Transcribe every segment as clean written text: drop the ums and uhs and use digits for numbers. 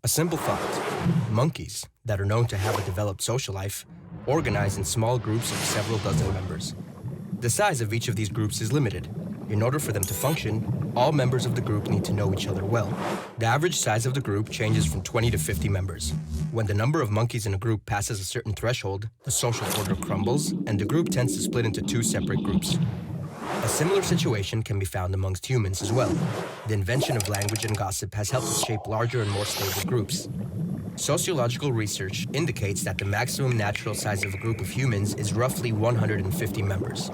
A simple thought. Monkeys, that are known to have a developed social life, organize in small groups of several dozen members. The size of each of these groups is limited. In order for them to function, all members of the group need to know each other well. The average size of the group changes from 20 to 50 members. When the number of monkeys in a group passes a certain threshold, the social order crumbles, and the group tends to split into two separate groups. A similar situation can be found amongst humans as well. The invention of language and gossip has helped us shape larger and more stable groups. Sociological research indicates that the maximum natural size of a group of humans is roughly 150 members.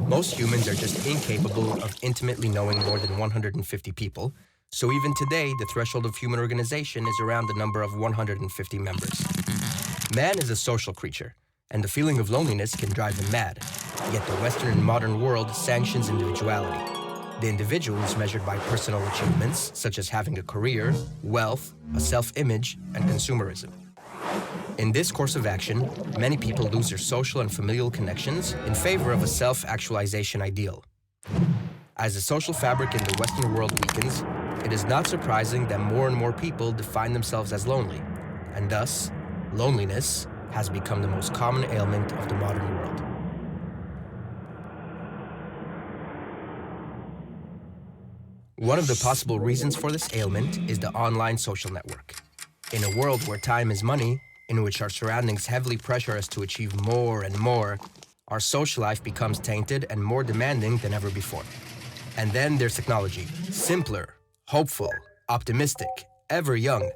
Most humans are just incapable of intimately knowing more than 150 people, so even today, the threshold of human organization is around the number of 150 members. Man is a social creature, and the feeling of loneliness can drive him mad. Yet the Western and modern world sanctions individuality. The individual is measured by personal achievements, such as having a career, wealth, a self-image, and consumerism. In this course of action, many people lose their social and familial connections in favor of a self-actualization ideal. As the social fabric in the Western world weakens, it is not surprising that more and more people define themselves as lonely, and thus, loneliness has become the most common ailment of the modern world. One of the possible reasons for this ailment is the online social network. In a world where time is money, in which our surroundings heavily pressure us to achieve more and more, our social life becomes tainted and more demanding than ever before. And then there's technology. Simpler, hopeful, optimistic, ever young.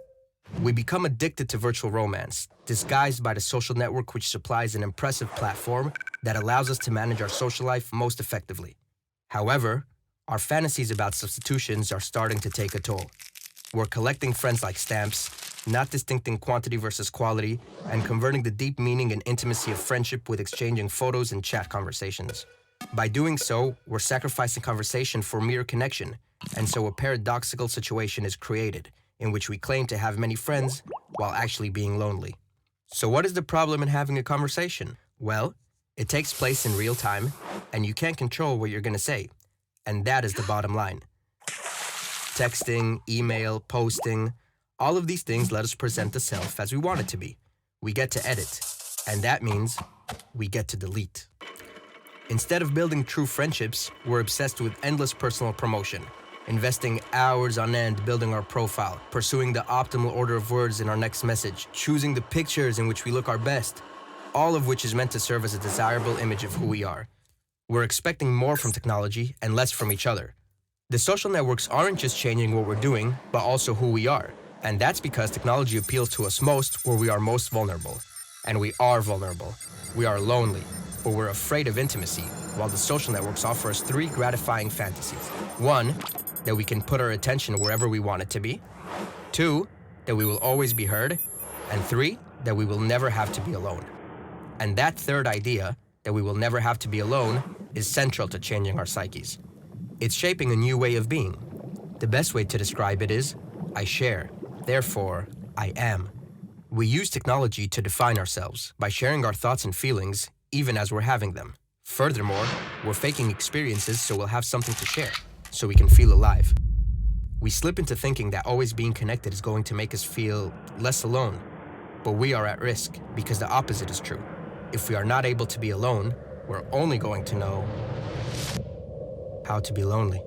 We become addicted to virtual romance, disguised by the social network which supplies an impressive platform that allows us to manage our social life most effectively. However, our fantasies about substitutions are starting to take a toll. We're collecting friends like stamps, not distincting quantity versus quality, and converting the deep meaning and intimacy of friendship with exchanging photos and chat conversations. By doing so, we're sacrificing conversation for mere connection, and so a paradoxical situation is created, in which we claim to have many friends while actually being lonely. So what is the problem in having a conversation? Well, it takes place in real time, and you can't control what you're going to say. And that is the bottom line. Texting, email, posting, all of these things let us present the self as we want it to be. We get to edit, and that means we get to delete. Instead of building true friendships, we're obsessed with endless personal promotion, investing hours on end building our profile, pursuing the optimal order of words in our next message, choosing the pictures in which we look our best, all of which is meant to serve as a desirable image of who we are. We're expecting more from technology and less from each other. The social networks aren't just changing what we're doing, but also who we are. And that's because technology appeals to us most where we are most vulnerable. And we are vulnerable. We are lonely, but we're afraid of intimacy, while the social networks offer us three gratifying fantasies. One, that we can put our attention wherever we want it to be. Two, that we will always be heard. And three, that we will never have to be alone. And that third idea, that we will never have to be alone, is central to changing our psyches. It's shaping a new way of being. The best way to describe it is, I share, therefore, I am. We use technology to define ourselves by sharing our thoughts and feelings, even as we're having them. Furthermore, we're faking experiences so we'll have something to share, so we can feel alive. We slip into thinking that always being connected is going to make us feel less alone, but we are at risk because the opposite is true. If we are not able to be alone, we're only going to know how to be lonely.